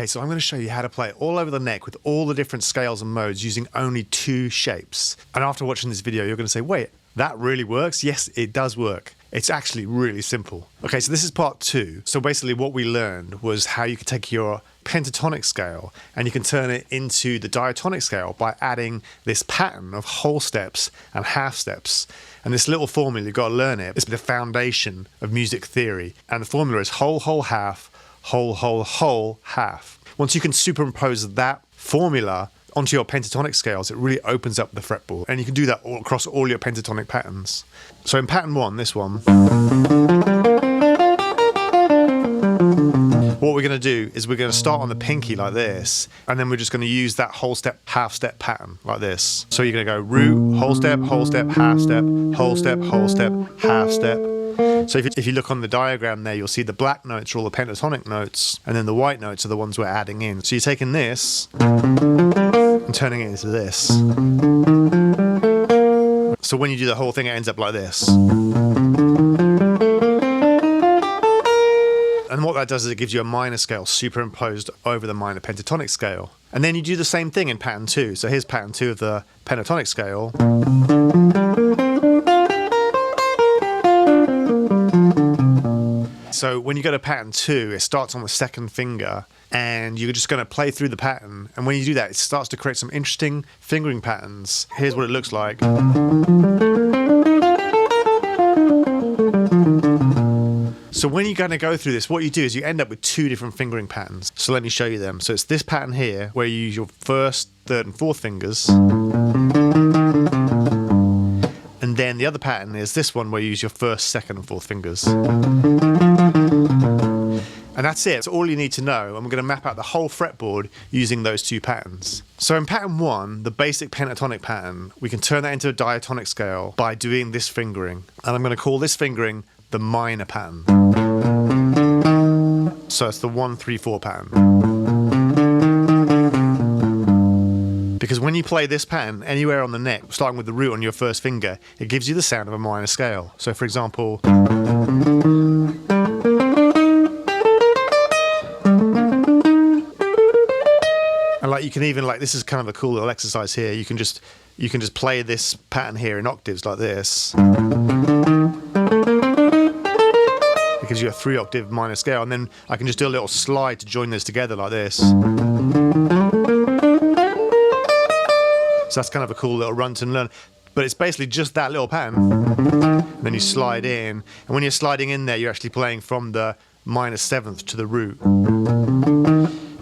Okay, so I'm going to show you how to play it all over the neck with all the different scales and modes using only 2 shapes. And after watching this video, you're going to say, wait, that really works? Yes, it does work. It's actually really simple. Okay, so this is part 2. So basically what we learned was how you can take your pentatonic scale and you can turn it into the diatonic scale by adding this pattern of whole steps and half steps. And this little formula, you've got to learn it. It's the foundation of music theory. And the formula is whole, whole, half, whole, whole, whole, half. Once you can superimpose that formula onto your pentatonic scales, it really opens up the fretboard. And you can do that all across all your pentatonic patterns. So in pattern 1, this one, what we're going to do is we're going to start on the pinky like this, and then we're just going to use that whole step, half step pattern like this. So you're going to go root, whole step, half step, whole step, half step. So if you look on the diagram there, you'll see the black notes are all the pentatonic notes, and then the white notes are the ones we're adding in. So you're taking this and turning it into this. So when you do the whole thing, it ends up like this. And what that does is it gives you a minor scale superimposed over the minor pentatonic scale. And then you do the same thing in pattern 2. So here's pattern 2 of the pentatonic scale. So when you go to pattern 2, it starts on the second finger, and you're just going to play through the pattern. And when you do that, it starts to create some interesting fingering patterns. Here's what it looks like. So when you're going to go through this, what you do is you end up with 2 different fingering patterns. So let me show you them. So it's this pattern here, where you use your 1st, 3rd, and 4th fingers. And then the other pattern is this one, where you use your 1st, 2nd, and 4th fingers. And that's it. That's all you need to know. And we're going to map out the whole fretboard using those 2 patterns. So in pattern 1, the basic pentatonic pattern, we can turn that into a diatonic scale by doing this fingering. And I'm going to call this fingering the minor pattern. So it's the 1, 3, 4 pattern. Because when you play this pattern anywhere on the neck, starting with the root on your 1st finger, it gives you the sound of a minor scale. So for example, and like you can even, like, this is kind of a cool little exercise here. You can just play this pattern here in octaves like this. It gives you a 3-octave minor scale, and then I can just do a little slide to join this together like this. So that's kind of a cool little run to learn. But it's basically just that little pattern. And then you slide in. And when you're sliding in there, you're actually playing from the minor 7th to the root.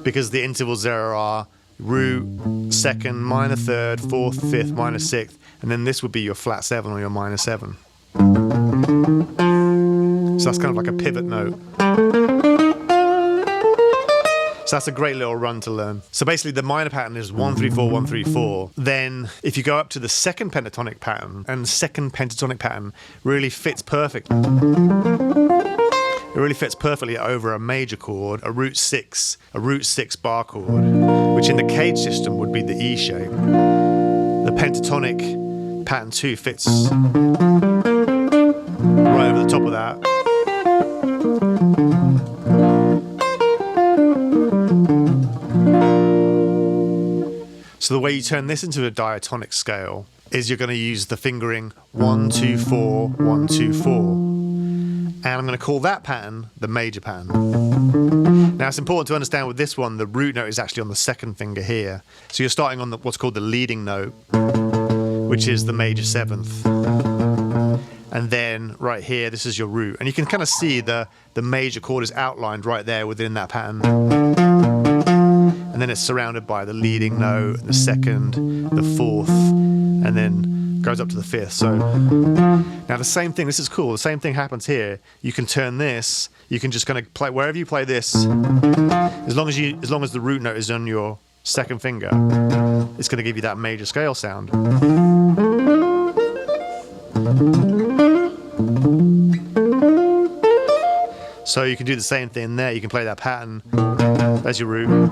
Because the intervals there are root, 2nd, minor 3rd, 4th, 5th, minor 6th. And then this would be your flat 7 or your minor 7. So that's kind of like a pivot note. So that's a great little run to learn. So basically the minor pattern is 1, 3, 4, 1, 3, 4. Then if you go up to the 2nd pentatonic pattern, and the 2nd pentatonic pattern really fits perfect. It really fits perfectly over a major chord, a root 6 bar chord, which in the cage system would be the E shape. The pentatonic pattern 2 fits right over the top of that. So the way you turn this into a diatonic scale is you're going to use the fingering 1, 2, 4, 1, 2, 4. And I'm going to call that pattern the major pattern. Now it's important to understand with this one, the root note is actually on the 2nd finger here. So you're starting on what's called the leading note, which is the major 7th. And then right here, this is your root. And you can kind of see the major chord is outlined right there within that pattern. And then it's surrounded by the leading note, the 2nd, the 4th, and then goes up to the 5th. So now the same thing, this is cool, the same thing happens here. You can turn this, you can just kind of play, wherever you play this, as long as the root note is on your 2nd finger, it's going to give you that major scale sound. So you can do the same thing there. You can play that pattern. There's your root.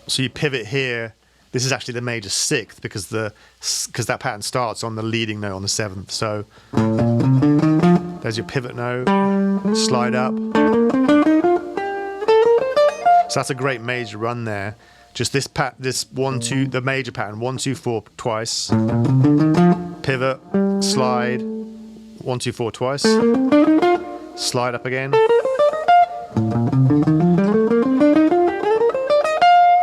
So you pivot here. This is actually the major 6th because that pattern starts on the leading note on the 7th. So there's your pivot note. Slide up. So that's a great major run there. Just this the major pattern, 1, 2, 4 twice, pivot, slide, 1, 2, 4 twice, slide up again.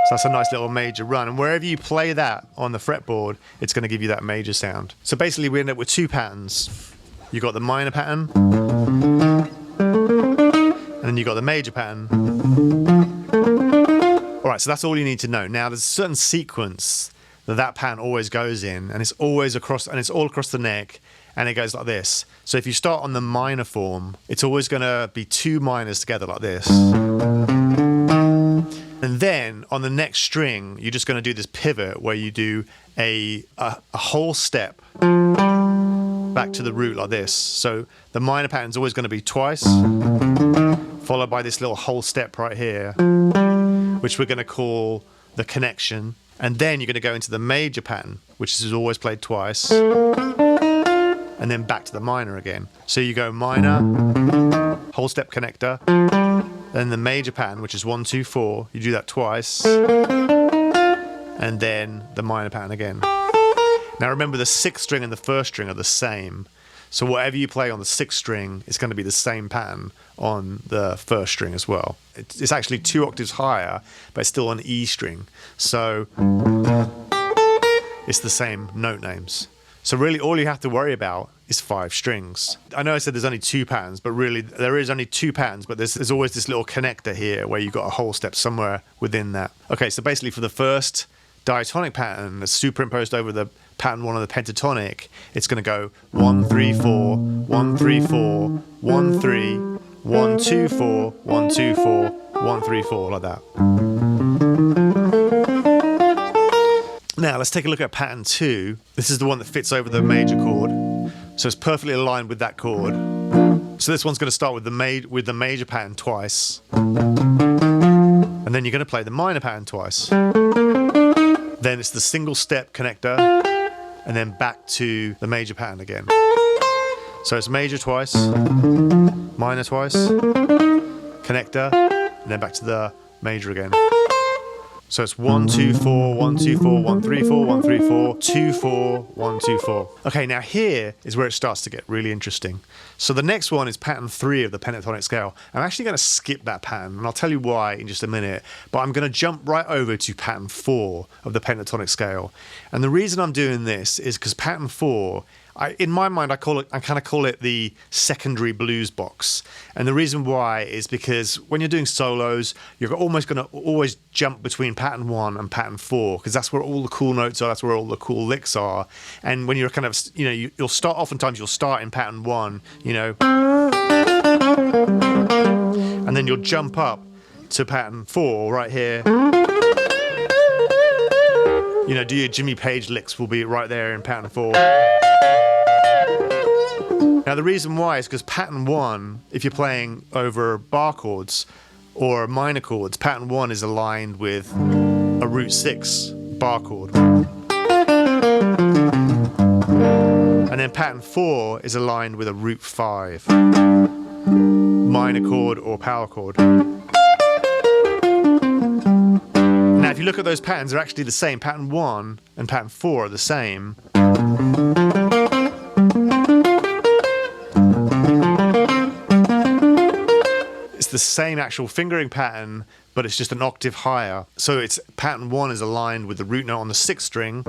So that's a nice little major run, and wherever you play that on the fretboard, it's going to give you that major sound. So basically we end up with two patterns. You got the minor pattern, and then you got the major pattern. All right, so that's all you need to know. Now there's a certain sequence that pattern always goes in, and it's always across, and it's all across the neck, and it goes like this. So if you start on the minor form, it's always going to be two minors together like this. And then on the next string, you're just going to do this pivot where you do a whole step back to the root like this. So the minor pattern is always going to be twice, followed by this little whole step right here, which we're going to call the connection. And then you're going to go into the major pattern, which is always played twice, and then back to the minor again. So you go minor, whole step connector, then the major pattern, which is 1, 2, 4, you do that twice, and then the minor pattern again. Now remember, the sixth string and the first string are the same, so whatever you play on the sixth string, it's going to be the same pattern on the first string as well. It's actually 2 octaves higher, but it's still an E string, so it's the same note names. So really all you have to worry about is 5 strings. I know I said there's only 2 patterns, but really there is only 2 patterns, but there's always this little connector here where you've got a whole step somewhere within that. Okay, so basically for the first diatonic pattern that's superimposed over the pattern 1 of the pentatonic, it's going to go 1, 3, 4, 1, 3, 4, 1, 3, 1, 2, 4, 1, 2, 4, 1, 3, 4, like that. Now let's take a look at pattern 2. This is the one that fits over the major chord, so it's perfectly aligned with that chord. So this one's going to start with the major pattern twice, and then you're going to play the minor pattern twice. Then it's the single step connector, and then back to the major pattern again. So it's major twice, minor twice, connector, and then back to the major again. So it's 1, 2, 4, 1, 2, 4, 1, 3, 4, 1, 3, 4, 2, 4, 1, 2, 4. Okay, now here is where it starts to get really interesting. So the next one is pattern 3 of the pentatonic scale. I'm actually going to skip that pattern, and I'll tell you why in just a minute, but I'm going to jump right over to pattern 4 of the pentatonic scale. And the reason I'm doing this is because pattern 4, in my mind, I kind of call it the secondary blues box. And the reason why is because when you're doing solos, you're almost going to always jump between pattern 1 and pattern 4, because that's where all the cool notes are, that's where all the cool licks are. And when you're kind of, you'll start, oftentimes you'll start in pattern 1, and then you'll jump up to pattern 4 right here. Do your Jimmy Page licks will be right there in pattern 4. Now the reason why is because pattern 1, if you're playing over bar chords or minor chords, pattern 1 is aligned with a root 6 bar chord. And then pattern 4 is aligned with a root 5 minor chord or power chord. Now if you look at those patterns, they're actually the same. Pattern 1 and pattern 4 are the same. The same actual fingering pattern, but it's just an octave higher. So it's pattern 1 is aligned with the root note on the 6th string.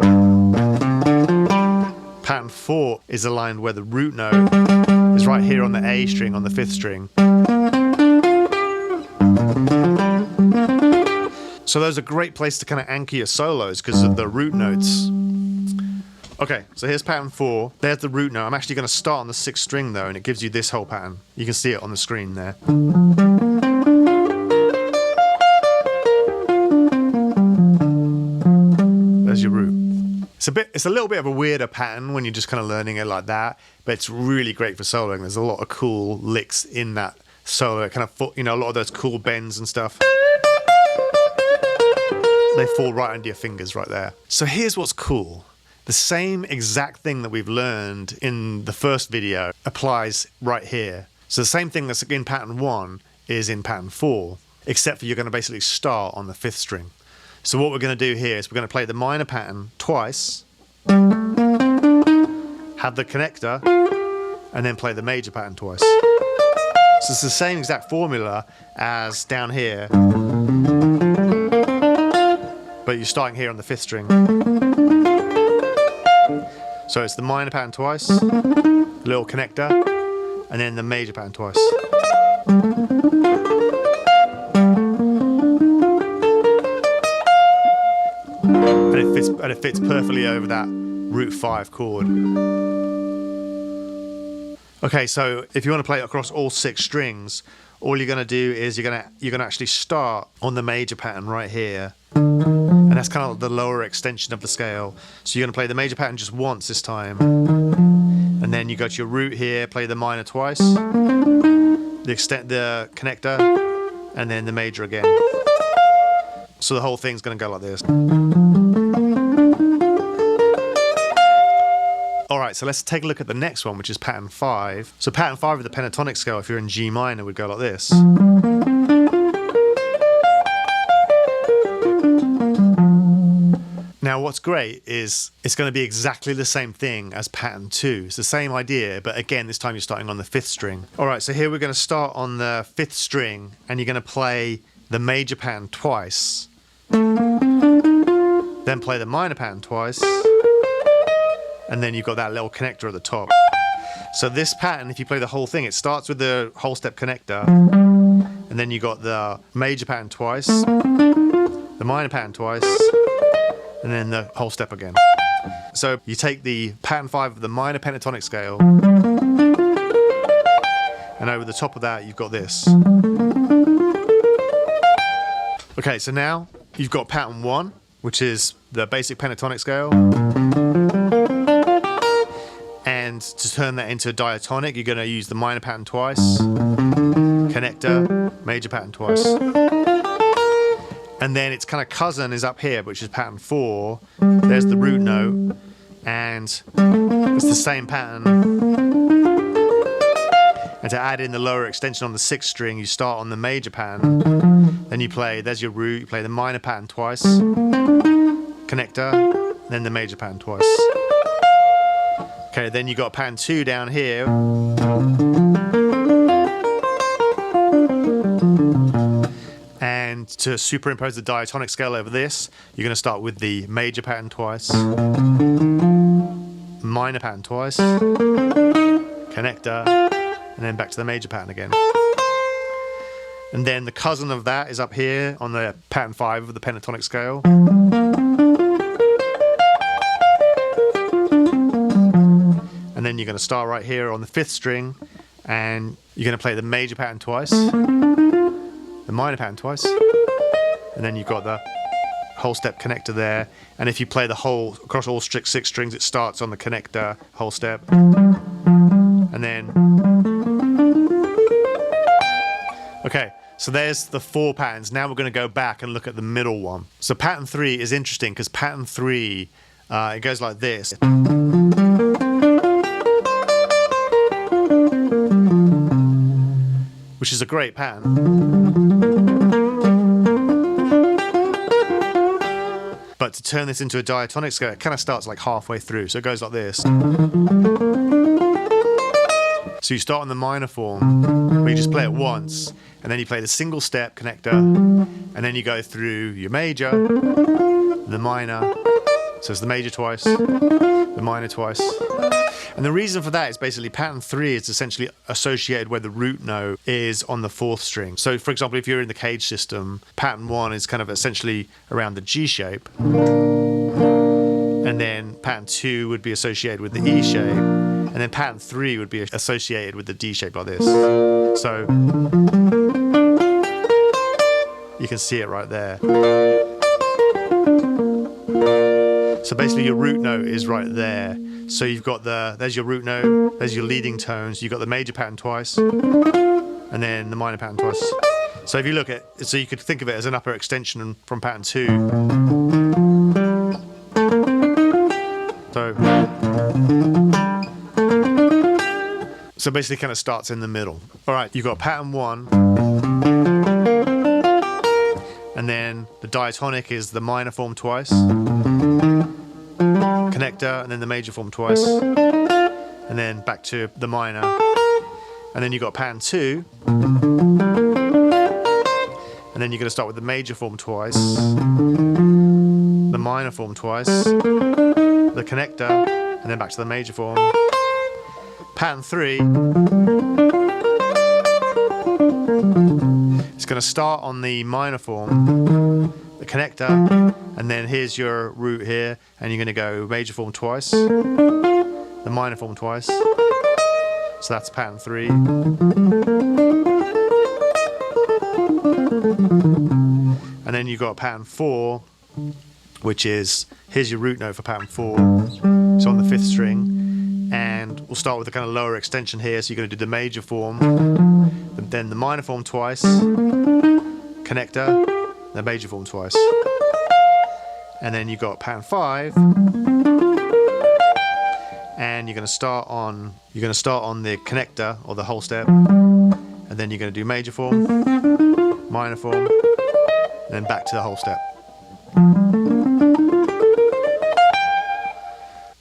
Pattern 4 is aligned where the root note is right here on the A string on the 5th string. So those are a great place to kind of anchor your solos because of the root notes. Okay, so here's pattern 4. There's the root note. I'm actually going to start on the 6th string though, and it gives you this whole pattern. You can see it on the screen there. There's your root. It's a little bit of a weirder pattern when you're just kind of learning it like that, but it's really great for soloing. There's a lot of cool licks in that solo. It kind of, a lot of those cool bends and stuff. They fall right under your fingers right there. So here's what's cool. The same exact thing that we've learned in the first video applies right here. So the same thing that's in pattern 1 is in pattern 4. except for you're going to basically start on the 5th string. So what we're going to do here is we're going to play the minor pattern twice, have the connector, and then play the major pattern twice. So it's the same exact formula as down here, but you're starting here on the 5th string. So it's the minor pattern twice, little connector, and then the major pattern twice. And it fits perfectly over that root 5 chord. Okay, so if you want to play it across all 6 strings, all you're going to do is you're going to actually start on the major pattern right here. And that's kind of the lower extension of the scale. So you're going to play the major pattern just once this time. And then you go to your root here, play the minor twice, the connector, and then the major again. So the whole thing's going to go like this. Alright, so let's take a look at the next one, which is pattern 5. So pattern 5 of the pentatonic scale, if you're in G minor, would go like this. Now what's great is it's going to be exactly the same thing as pattern 2. It's the same idea, but again, this time you're starting on the 5th string. Alright, so here we're going to start on the 5th string, and you're going to play the major pattern twice, then play the minor pattern twice, and then you've got that little connector at the top. So this pattern, if you play the whole thing, it starts with the whole step connector, and then you got the major pattern twice, the minor pattern twice, and then the whole step again. So you take the pattern 5 of the minor pentatonic scale, and over the top of that you've got this. Okay, so now you've got pattern 1, which is the basic pentatonic scale. And to turn that into a diatonic, you're going to use the minor pattern twice, connector, major pattern twice. And then its kind of cousin is up here, which is pattern 4. There's the root note, and it's the same pattern. And to add in the lower extension on the 6th string, you start on the major pattern, then you play, there's your root, you play the minor pattern twice, connector, then the major pattern twice. Okay, then you got pattern 2 down here. And to superimpose the diatonic scale over this, you're going to start with the major pattern twice, minor pattern twice, connector, and then back to the major pattern again. And then the cousin of that is up here on the pattern 5 of the pentatonic scale. And then you're going to start right here on the 5th string, and you're going to play the major pattern twice, the minor pattern twice, and then you've got the whole step connector there. And if you play the whole across all 6 strings, it starts on the connector, whole step, and then okay, so there's the 4 patterns. Now we're going to go back and look at the middle one. So pattern 3 is interesting because pattern 3 it goes like this. Which is a great pattern. But to turn this into a diatonic scale, it kind of starts like halfway through. So it goes like this. So you start on the minor form, where you just play it once, and then you play the single step connector, and then you go through your major, the minor, so it's the major twice, the minor twice. And the reason for that is basically pattern 3 is essentially associated where the root note is on the 4th string. So for example, if you're in the cage system, pattern 1 is kind of essentially around the G shape. And then pattern 2 would be associated with the E shape. And then pattern 3 would be associated with the D shape like this. So you can see it right there. So basically your root note is right there. So you've got there's your root note, there's your leading tones, you've got the major pattern twice, and then the minor pattern twice. So if you look at, so you could think of it as an upper extension from pattern 2. So basically kind of starts in the middle. All right, you've got pattern 1, and then the diatonic is the minor form twice, connector, and then the major form twice, and then back to the minor, and then you've got pattern 2, and then you're going to start with the major form twice, the minor form twice, the connector, and then back to the major form. Pattern 3, it's going to start on the minor form, the connector, and then here's your root here, and you're going to go major form twice, the minor form twice, so that's pattern 3. And then you've got pattern 4, which is, here's your root note for pattern 4, it's on the 5th string, and we'll start with the kind of lower extension here, so you're going to do the major form, then the minor form twice, connector, the major form twice, and then you've got pattern 5, and you're going to start on the connector or the whole step, and then you're going to do major form, minor form, and then back to the whole step.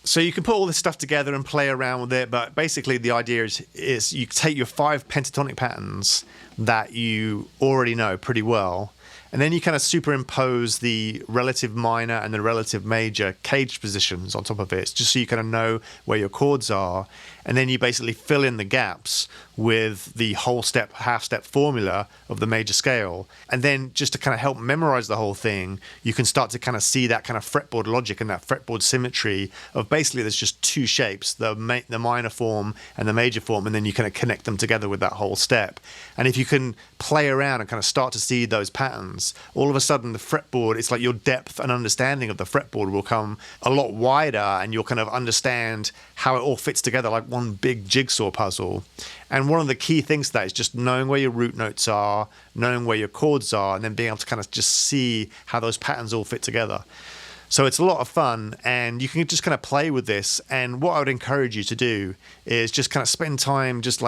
So you can put all this stuff together and play around with it, but basically the idea is you take your 5 pentatonic patterns that you already know pretty well, and then you kind of superimpose the relative minor and the relative major caged positions on top of it, just so you kind of know where your chords are, and then you basically fill in the gaps with the whole step, half step formula of the major scale. And then just to kind of help memorize the whole thing, you can start to kind of see that kind of fretboard logic and that fretboard symmetry of basically there's just 2 shapes, the minor form and the major form, and then you kind of connect them together with that whole step. And if you can play around and kind of start to see those patterns, all of a sudden the fretboard, it's like your depth and understanding of the fretboard will come a lot wider, and you'll kind of understand how it all fits together like one big jigsaw puzzle. And one of the key things to that is just knowing where your root notes are, knowing where your chords are, and then being able to kind of just see how those patterns all fit together. So it's a lot of fun, and you can just kind of play with this. And what I would encourage you to do is just kind of spend time just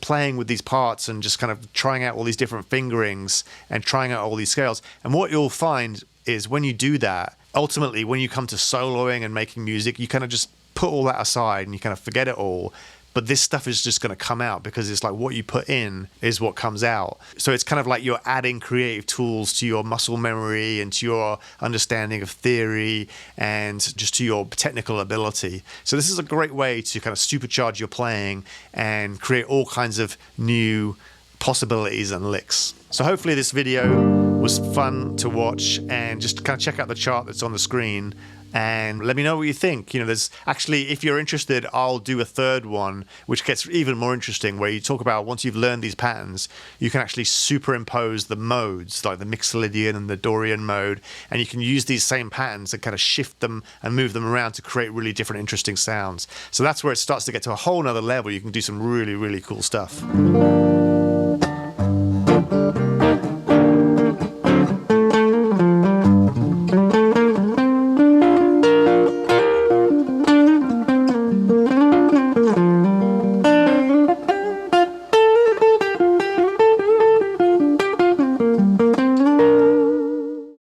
playing with these parts and just kind of trying out all these different fingerings and trying out all these scales. And what you'll find is when you do that, ultimately when you come to soloing and making music, you kind of just put all that aside and you kind of forget it all. But this stuff is just going to come out because it's like what you put in is what comes out. So it's kind of like you're adding creative tools to your muscle memory and to your understanding of theory and just to your technical ability. So this is a great way to kind of supercharge your playing and create all kinds of new possibilities and licks. So hopefully this video was fun to watch, and just kind of check out the chart that's on the screen and let me know what you think. You know, there's actually, if you're interested, I'll do a third one, which gets even more interesting, where you talk about once you've learned these patterns, you can actually superimpose the modes, like the Mixolydian and the Dorian mode, and you can use these same patterns and kind of shift them and move them around to create really different, interesting sounds. So that's where it starts to get to a whole nother level. You can do some really, really cool stuff.